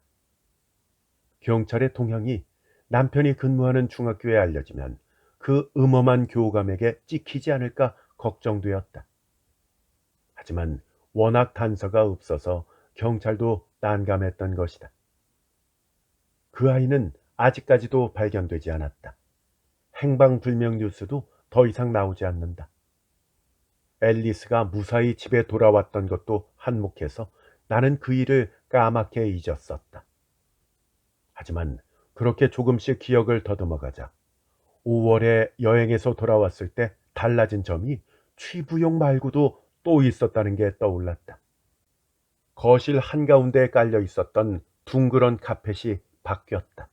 경찰의 동향이 남편이 근무하는 중학교에 알려지면 그 음험한 교감에게 찍히지 않을까 걱정되었다. 하지만 워낙 단서가 없어서 경찰도 난감했던 것이다. 그 아이는 아직까지도 발견되지 않았다. 행방불명 뉴스도 더 이상 나오지 않는다. 앨리스가 무사히 집에 돌아왔던 것도 한몫해서 나는 그 일을 까맣게 잊었었다. 하지만 그렇게 조금씩 기억을 더듬어가자 5월에 여행에서 돌아왔을 때 달라진 점이 취부용 말고도 또 있었다는 게 떠올랐다. 거실 한가운데에 깔려 있었던 둥그런 카펫이 바뀌었다.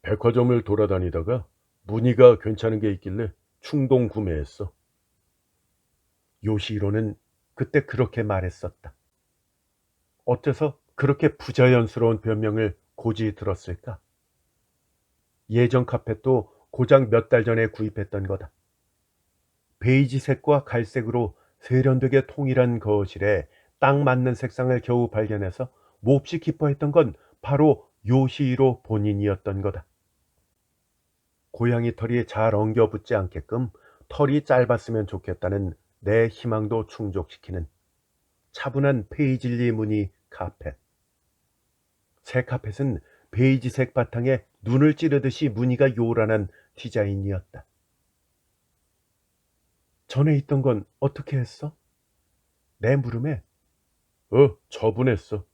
백화점을 돌아다니다가 무늬가 괜찮은 게 있길래 충동 구매했어. 요시히로는 그때 그렇게 말했었다. 어째서 그렇게 부자연스러운 변명을 고지 들었을까? 예전 카펫도 고작 몇 달 전에 구입했던 거다. 베이지색과 갈색으로 세련되게 통일한 거실에 딱 맞는 색상을 겨우 발견해서 몹시 기뻐했던 건 바로 요시히로 본인이었던 거다. 고양이 털이 잘 엉겨붙지 않게끔 털이 짧았으면 좋겠다는 내 희망도 충족시키는 차분한 페이즐리 무늬 카펫. 새 카펫은 베이지색 바탕에 눈을 찌르듯이 무늬가 요란한 디자인이었다. 전에 있던 건 어떻게 했어? 내 물음에 처분했어.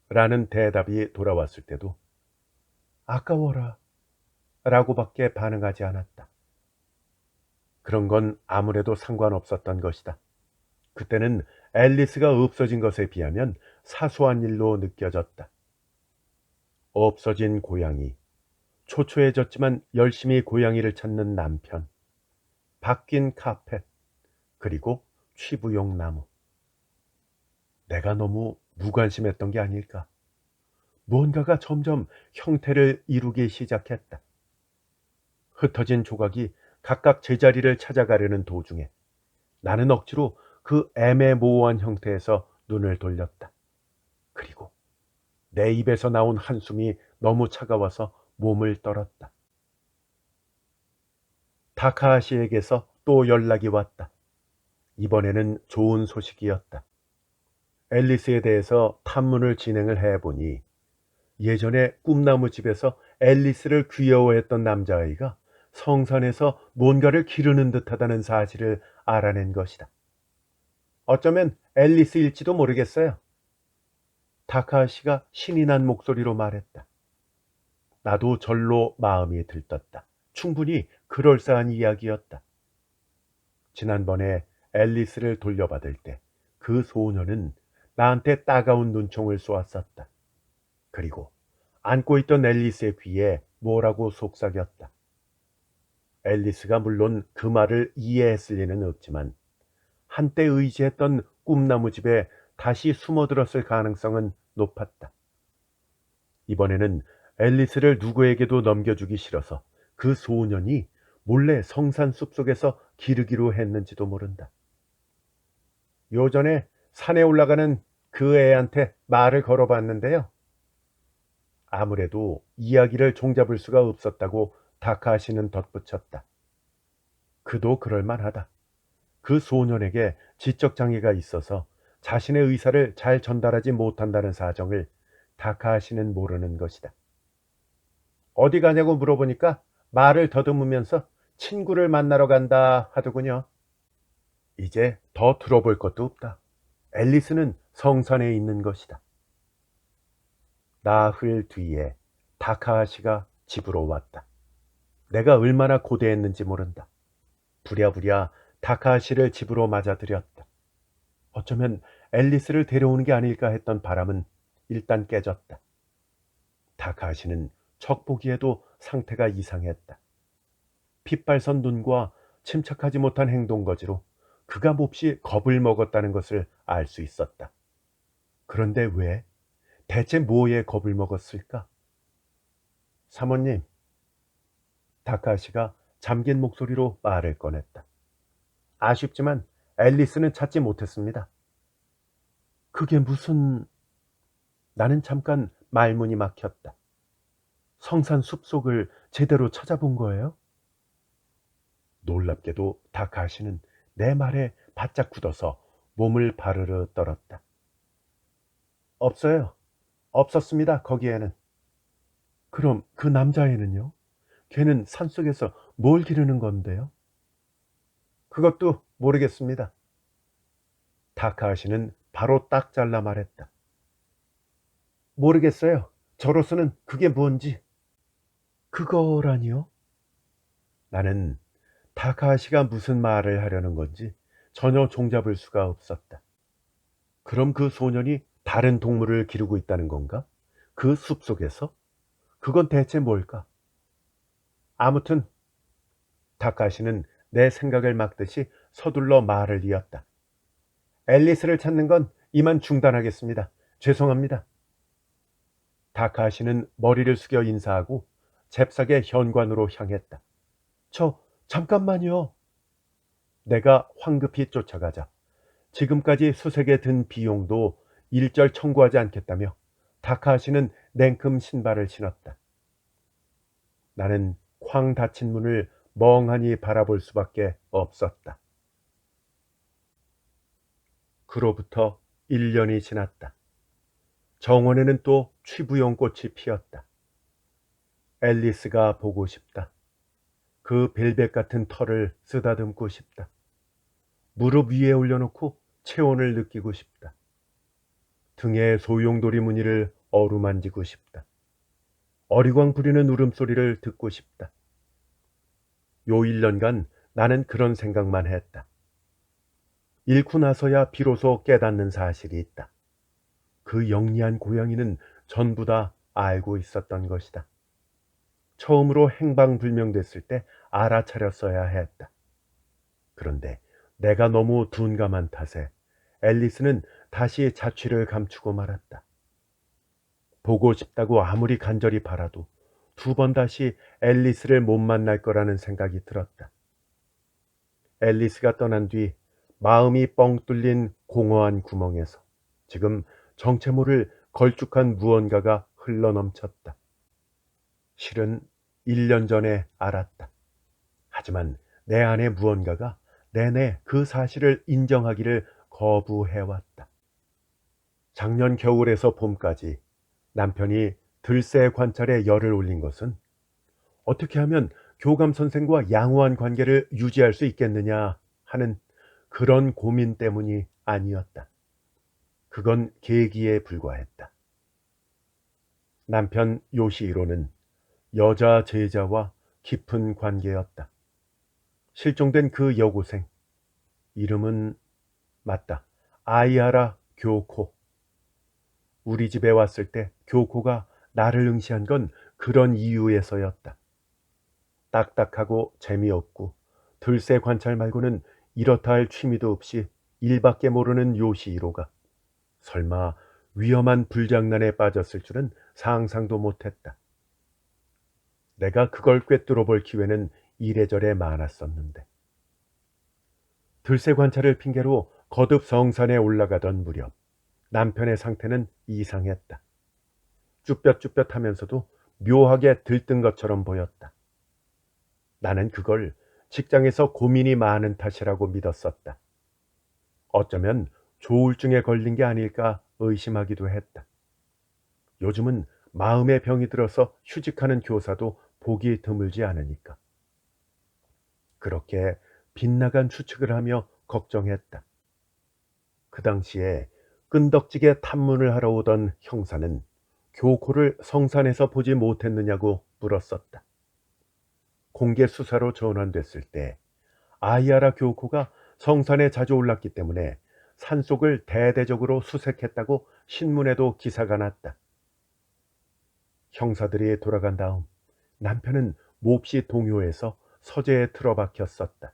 라는 대답이 돌아왔을 때도 아까워라 라고밖에 반응하지 않았다. 그런 건 아무래도 상관없었던 것이다. 그때는 앨리스가 없어진 것에 비하면 사소한 일로 느껴졌다. 없어진 고양이, 초췌해졌지만 열심히 고양이를 찾는 남편, 바뀐 카펫, 그리고 취부용 나무. 내가 너무 무관심했던 게 아닐까. 무언가가 점점 형태를 이루기 시작했다. 흩어진 조각이 각각 제자리를 찾아가려는 도중에 나는 억지로 그 애매모호한 형태에서 눈을 돌렸다. 그리고 내 입에서 나온 한숨이 너무 차가워서 몸을 떨었다. 다카하시에게서 또 연락이 왔다. 이번에는 좋은 소식이었다. 앨리스에 대해서 탐문을 진행을 해보니 예전에 꿈나무집에서 앨리스를 귀여워했던 남자아이가 성산에서 뭔가를 기르는 듯하다는 사실을 알아낸 것이다. 어쩌면 앨리스일지도 모르겠어요. 다카하시가 신이 난 목소리로 말했다. 나도 절로 마음이 들떴다. 충분히 그럴싸한 이야기였다. 지난번에 앨리스를 돌려받을 때 그 소녀는 나한테 따가운 눈총을 쏘았었다. 그리고 안고 있던 앨리스의 귀에 뭐라고 속삭였다. 앨리스가 물론 그 말을 이해했을 리는 없지만 한때 의지했던 꿈나무집에 다시 숨어들었을 가능성은 높았다. 이번에는 앨리스를 누구에게도 넘겨주기 싫어서 그 소년이 몰래 성산 숲속에서 기르기로 했는지도 모른다. 요전에 산에 올라가는 그 애한테 말을 걸어봤는데요. 아무래도 이야기를 종잡을 수가 없었다고 다카하시는 덧붙였다. 그도 그럴만하다. 그 소년에게 지적 장애가 있어서 자신의 의사를 잘 전달하지 못한다는 사정을 다카하시는 모르는 것이다. 어디 가냐고 물어보니까 말을 더듬으면서 친구를 만나러 간다 하더군요. 이제 더 들어볼 것도 없다. 앨리스는 성산에 있는 것이다. 나흘 뒤에 다카하시가 집으로 왔다. 내가 얼마나 고대했는지 모른다. 부랴부랴 다카하시를 집으로 맞아들였다. 어쩌면 앨리스를 데려오는 게 아닐까 했던 바람은 일단 깨졌다. 다카하시는 척 보기에도 상태가 이상했다. 핏발선 눈과 침착하지 못한 행동거지로 그가 몹시 겁을 먹었다는 것을 알 수 있었다. 그런데 왜? 대체 뭐에 겁을 먹었을까? 사모님, 다카시가 잠긴 목소리로 말을 꺼냈다. 아쉽지만 앨리스는 찾지 못했습니다. 그게 무슨... 나는 잠깐 말문이 막혔다. 성산 숲속을 제대로 찾아본 거예요? 놀랍게도 다카시는 내 말에 바짝 굳어서 몸을 바르르 떨었다. 없어요. 없었습니다. 거기에는. 그럼 그 남자애는요? 걔는 산속에서 뭘 기르는 건데요? 그것도 모르겠습니다. 다카하시는 바로 딱 잘라 말했다. 모르겠어요. 저로서는 그게 뭔지. 그거라니요? 나는 다카하시가 무슨 말을 하려는 건지 전혀 종잡을 수가 없었다. 그럼 그 소년이 다른 동물을 기르고 있다는 건가? 그 숲속에서? 그건 대체 뭘까? 아무튼 다카시는 내 생각을 막듯이 서둘러 말을 이었다. 앨리스를 찾는 건 이만 중단하겠습니다. 죄송합니다. 다카시는 머리를 숙여 인사하고 잽싸게 현관으로 향했다. 잠깐만요. 내가 황급히 쫓아가자 지금까지 수색에 든 비용도 일절 청구하지 않겠다며 다카시는 냉큼 신발을 신었다. 나는 쾅 닫힌 문을 멍하니 바라볼 수밖에 없었다. 그로부터 1년이 지났다. 정원에는 또 취부용꽃이 피었다. 앨리스가 보고 싶다. 그 벨벳 같은 털을 쓰다듬고 싶다. 무릎 위에 올려놓고 체온을 느끼고 싶다. 등에 소용돌이 무늬를 어루만지고 싶다. 어리광 부리는 울음소리를 듣고 싶다. 요 1년간 나는 그런 생각만 했다. 잃고 나서야 비로소 깨닫는 사실이 있다. 그 영리한 고양이는 전부 다 알고 있었던 것이다. 처음으로 행방불명됐을 때 알아차렸어야 했다. 그런데 내가 너무 둔감한 탓에 앨리스는 다시 자취를 감추고 말았다. 보고 싶다고 아무리 간절히 바라도 2번 다시 앨리스를 못 만날 거라는 생각이 들었다. 앨리스가 떠난 뒤 마음이 뻥 뚫린 공허한 구멍에서 지금 정체 모를 걸쭉한 무언가가 흘러넘쳤다. 실은 1년 전에 알았다. 하지만 내 안에 무언가가 내내 그 사실을 인정하기를 거부해왔다. 작년 겨울에서 봄까지 남편이 들새 관찰에 열을 올린 것은 어떻게 하면 교감 선생과 양호한 관계를 유지할 수 있겠느냐 하는 그런 고민 때문이 아니었다. 그건 계기에 불과했다. 남편 요시히로는 여자 제자와 깊은 관계였다. 실종된 그 여고생, 이름은 맞다. 아이하라 교코. 우리 집에 왔을 때 교코가 나를 응시한 건 그런 이유에서였다. 딱딱하고 재미없고 들새 관찰 말고는 이렇다 할 취미도 없이 일밖에 모르는 요시히로가 설마 위험한 불장난에 빠졌을 줄은 상상도 못했다. 내가 그걸 꿰뚫어 볼 기회는 이래저래 많았었는데. 들새 관찰을 핑계로 거듭 성산에 올라가던 무렵 남편의 상태는 이상했다. 쭈뼛쭈뼛하면서도 묘하게 들뜬 것처럼 보였다. 나는 그걸 직장에서 고민이 많은 탓이라고 믿었었다. 어쩌면 조울증에 걸린 게 아닐까 의심하기도 했다. 요즘은 마음의 병이 들어서 휴직하는 교사도 보기 드물지 않으니까. 그렇게 빗나간 추측을 하며 걱정했다. 그 당시에 끈덕지게 탐문을 하러 오던 형사는 교코를 성산에서 보지 못했느냐고 물었었다. 공개 수사로 전환됐을 때 아이아라 교코가 성산에 자주 올랐기 때문에 산속을 대대적으로 수색했다고 신문에도 기사가 났다. 형사들이 돌아간 다음 남편은 몹시 동요해서 서재에 틀어박혔었다.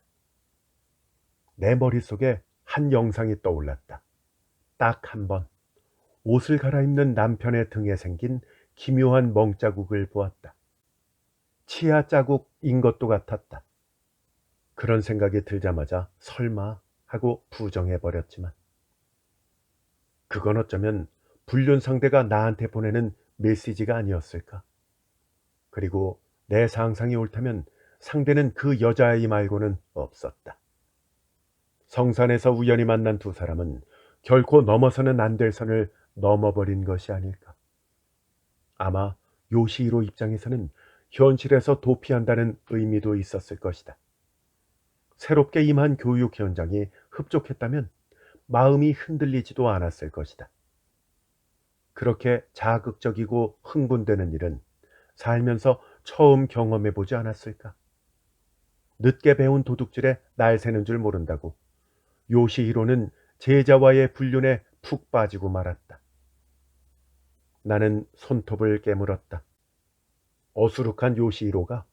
내 머릿속에 한 영상이 떠올랐다. 딱 한 번 옷을 갈아입는 남편의 등에 생긴 기묘한 멍자국을 보았다. 치아 자국인 것도 같았다. 그런 생각이 들자마자 설마 하고 부정해버렸지만 그건 어쩌면 불륜 상대가 나한테 보내는 메시지가 아니었을까? 그리고 내 상상이 옳다면 상대는 그 여자아이 말고는 없었다. 성산에서 우연히 만난 두 사람은 결코 넘어서는 안 될 선을 넘어버린 것이 아닐까. 아마 요시히로 입장에서는 현실에서 도피한다는 의미도 있었을 것이다. 새롭게 임한 교육 현장이 흡족했다면 마음이 흔들리지도 않았을 것이다. 그렇게 자극적이고 흥분되는 일은 살면서 처음 경험해보지 않았을까? 늦게 배운 도둑질에 날 새는 줄 모른다고 요시히로는 제자와의 불륜에 푹 빠지고 말았다. 나는 손톱을 깨물었다. 어수룩한 요시히로가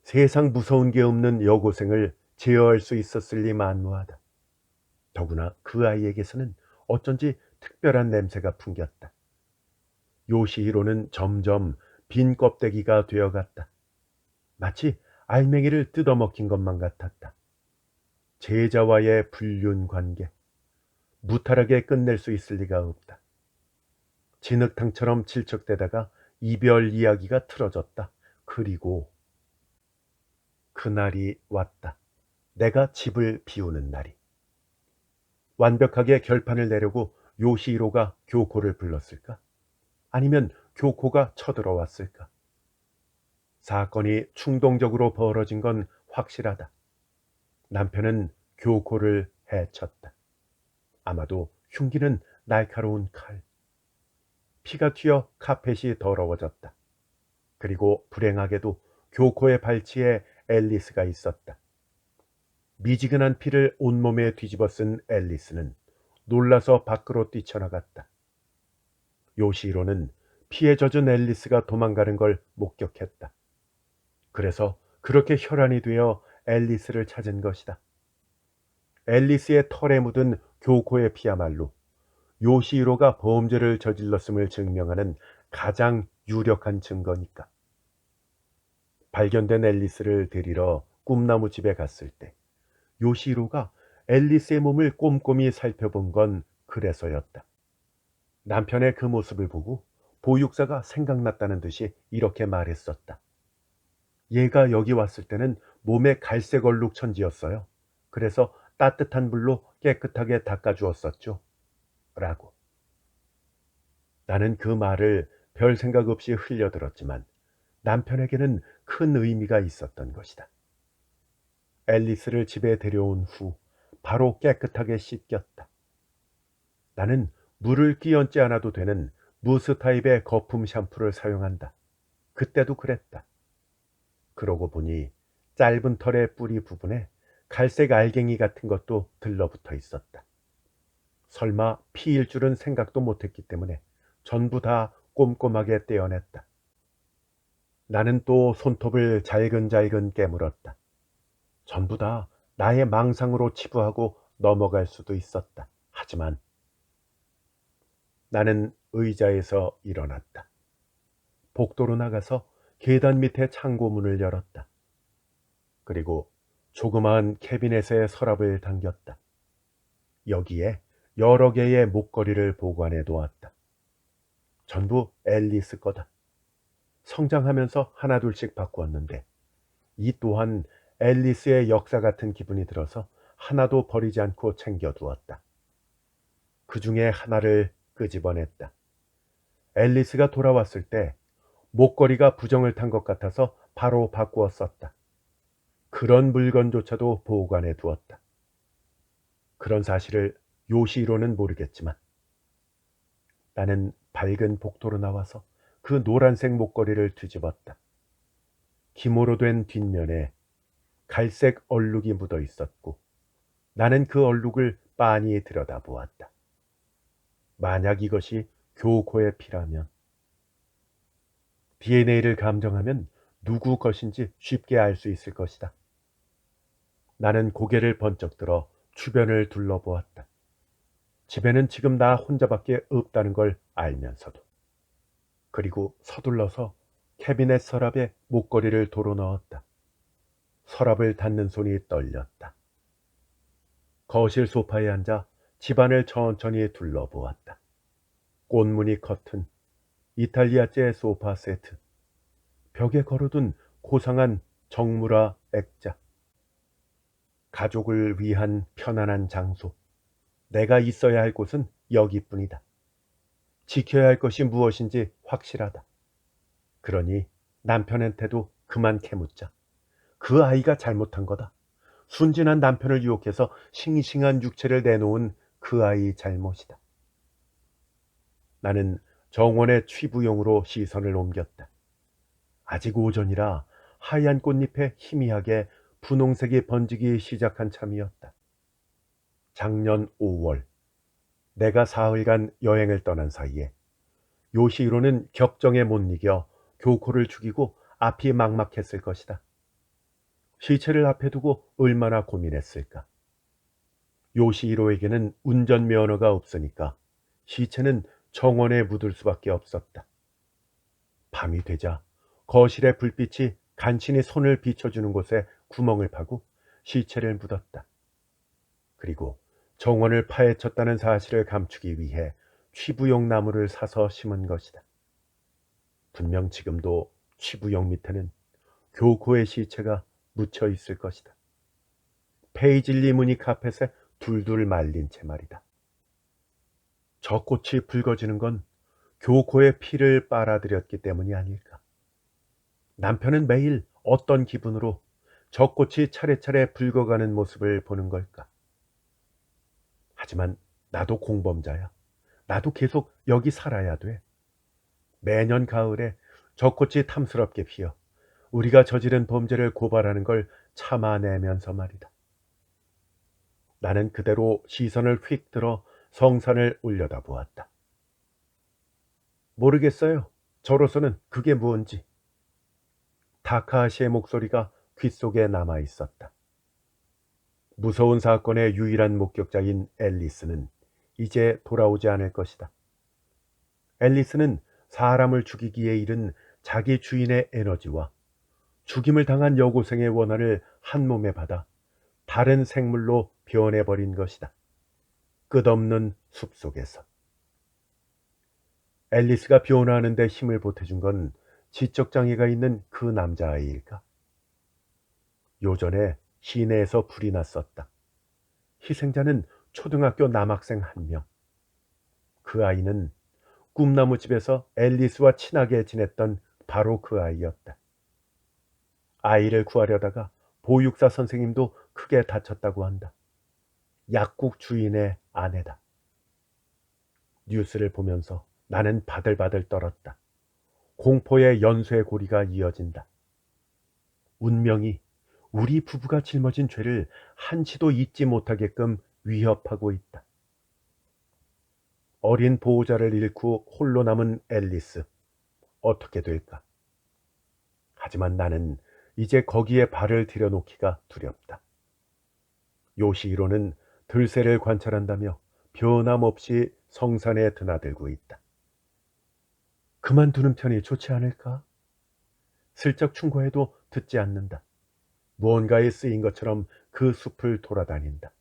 세상 무서운 게 없는 여고생을 제어할 수 있었을 리 만무하다. 더구나 그 아이에게서는 어쩐지 특별한 냄새가 풍겼다. 요시히로는 점점 빈 껍데기가 되어갔다. 마치 알맹이를 뜯어먹힌 것만 같았다. 제자와의 불륜 관계, 무탈하게 끝낼 수 있을 리가 없다. 진흙탕처럼 질척대다가 이별 이야기가 틀어졌다. 그리고 그날이 왔다. 내가 집을 비우는 날이. 완벽하게 결판을 내려고 요시히로가 교코를 불렀을까? 아니면 교코가 쳐들어왔을까? 사건이 충동적으로 벌어진 건 확실하다. 남편은 교코를 해쳤다. 아마도 흉기는 날카로운 칼. 피가 튀어 카펫이 더러워졌다. 그리고 불행하게도 교코의 발치에 앨리스가 있었다. 미지근한 피를 온몸에 뒤집어 쓴 앨리스는 놀라서 밖으로 뛰쳐나갔다. 요시히로는 피에 젖은 앨리스가 도망가는 걸 목격했다. 그래서 그렇게 혈안이 되어 앨리스를 찾은 것이다. 앨리스의 털에 묻은 교코의 피야말로 요시히로가 범죄를 저질렀음을 증명하는 가장 유력한 증거니까. 발견된 앨리스를 데리러 꿈나무 집에 갔을 때 요시히로가 앨리스의 몸을 꼼꼼히 살펴본 건 그래서였다. 남편의 그 모습을 보고 보육사가 생각났다는 듯이 이렇게 말했었다. 얘가 여기 왔을 때는 몸에 갈색 얼룩 천지였어요. 그래서 따뜻한 물로 깨끗하게 닦아주었었죠. 라고. 나는 그 말을 별 생각 없이 흘려들었지만 남편에게는 큰 의미가 있었던 것이다. 앨리스를 집에 데려온 후 바로 깨끗하게 씻겼다. 나는 물을 끼얹지 않아도 되는 무스 타입의 거품 샴푸를 사용한다. 그때도 그랬다. 그러고 보니 짧은 털의 뿌리 부분에 갈색 알갱이 같은 것도 들러붙어 있었다. 설마 피일 줄은 생각도 못했기 때문에 전부 다 꼼꼼하게 떼어냈다. 나는 또 손톱을 잘근잘근 깨물었다. 전부 다 나의 망상으로 치부하고 넘어갈 수도 있었다. 하지만 나는 의자에서 일어났다. 복도로 나가서 계단 밑에 창고문을 열었다. 그리고 조그마한 캐비넷에 서랍을 당겼다. 여기에 여러 개의 목걸이를 보관해 놓았다. 전부 앨리스 거다. 성장하면서 하나둘씩 바꾸었는데 이 또한 앨리스의 역사 같은 기분이 들어서 하나도 버리지 않고 챙겨두었다. 그 중에 하나를 끄집어냈다. 앨리스가 돌아왔을 때 목걸이가 부정을 탄 것 같아서 바로 바꾸어 썼다. 그런 물건조차도 보관해 두었다. 그런 사실을 요시히로는 모르겠지만 나는 밝은 복도로 나와서 그 노란색 목걸이를 뒤집었다. 기모로 된 뒷면에 갈색 얼룩이 묻어 있었고 나는 그 얼룩을 빤히 들여다보았다. 만약 이것이 교코의 피라면 DNA를 감정하면 누구 것인지 쉽게 알 수 있을 것이다. 나는 고개를 번쩍 들어 주변을 둘러보았다. 집에는 지금 나 혼자밖에 없다는 걸 알면서도. 그리고 서둘러서 캐비넷 서랍에 목걸이를 도로 넣었다. 서랍을 닫는 손이 떨렸다. 거실 소파에 앉아 집안을 천천히 둘러보았다. 꽃무늬 커튼, 이탈리아제 소파 세트, 벽에 걸어둔 고상한 정무라 액자, 가족을 위한 편안한 장소, 내가 있어야 할 곳은 여기뿐이다. 지켜야 할 것이 무엇인지 확실하다. 그러니 남편한테도 그만 캐묻자. 그 아이가 잘못한 거다. 순진한 남편을 유혹해서 싱싱한 육체를 내놓은 그 아이 잘못이다. 나는 정원의 취부용으로 시선을 옮겼다. 아직 오전이라 하얀 꽃잎에 희미하게 분홍색이 번지기 시작한 참이었다. 작년 5월 내가 사흘간 여행을 떠난 사이에 요시히로는 격정에 못 이겨 교코를 죽이고 앞이 막막했을 것이다. 시체를 앞에 두고 얼마나 고민했을까. 요시히로에게는 운전면허가 없으니까 시체는 정원에 묻을 수밖에 없었다. 밤이 되자 거실의 불빛이 간신히 손을 비춰주는 곳에 구멍을 파고 시체를 묻었다. 그리고 정원을 파헤쳤다는 사실을 감추기 위해 취부용 나무를 사서 심은 것이다. 분명 지금도 취부용 밑에는 교코의 시체가 묻혀 있을 것이다. 페이즐리 무늬 카펫에 둘둘 말린 채 말이다. 저 꽃이 붉어지는 건 교코의 피를 빨아들였기 때문이 아닐까. 남편은 매일 어떤 기분으로 저 꽃이 차례차례 붉어가는 모습을 보는 걸까. 하지만 나도 공범자야. 나도 계속 여기 살아야 돼. 매년 가을에 저 꽃이 탐스럽게 피어 우리가 저지른 범죄를 고발하는 걸 참아내면서 말이다. 나는 그대로 시선을 휙 들어 성산을 올려다보았다. 모르겠어요. 저로서는 그게 무언지. 다카하시의 목소리가 귓속에 남아 있었다. 무서운 사건의 유일한 목격자인 앨리스는 이제 돌아오지 않을 것이다. 앨리스는 사람을 죽이기에 이른 자기 주인의 에너지와 죽임을 당한 여고생의 원한을 한 몸에 받아 다른 생물로 변해버린 것이다. 끝없는 숲속에서. 앨리스가 변화하는 데 힘을 보태준 건 지적장애가 있는 그 남자아이일까? 요전에 시내에서 불이 났었다. 희생자는 초등학교 남학생 1명. 그 아이는 꿈나무집에서 앨리스와 친하게 지냈던 바로 그 아이였다. 아이를 구하려다가 보육사 선생님도 크게 다쳤다고 한다. 약국 주인의 아내다. 뉴스를 보면서 나는 바들바들 떨었다. 공포의 연쇄 고리가 이어진다. 운명이 우리 부부가 짊어진 죄를 한치도 잊지 못하게끔 위협하고 있다. 어린 보호자를 잃고 홀로 남은 앨리스. 어떻게 될까? 하지만 나는 이제 거기에 발을 들여놓기가 두렵다. 요시히로는 들새를 관찰한다며 변함없이 성산에 드나들고 있다. 그만두는 편이 좋지 않을까? 슬쩍 충고해도 듣지 않는다. 무언가에 쓰인 것처럼 그 숲을 돌아다닌다.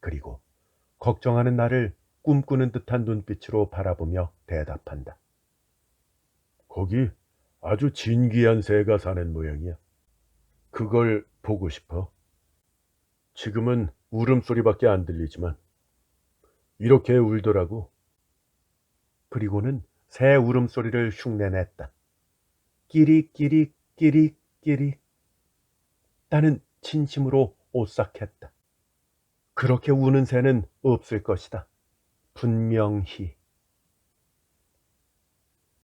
그리고 걱정하는 나를 꿈꾸는 듯한 눈빛으로 바라보며 대답한다. 거기 아주 진귀한 새가 사는 모양이야. 그걸 보고 싶어. 지금은 울음소리밖에 안 들리지만 이렇게 울더라고. 그리고는 새 울음소리를 흉내냈다. 끼릭끼릭 끼릭끼릭. 나는 진심으로 오싹했다. 그렇게 우는 새는 없을 것이다. 분명히.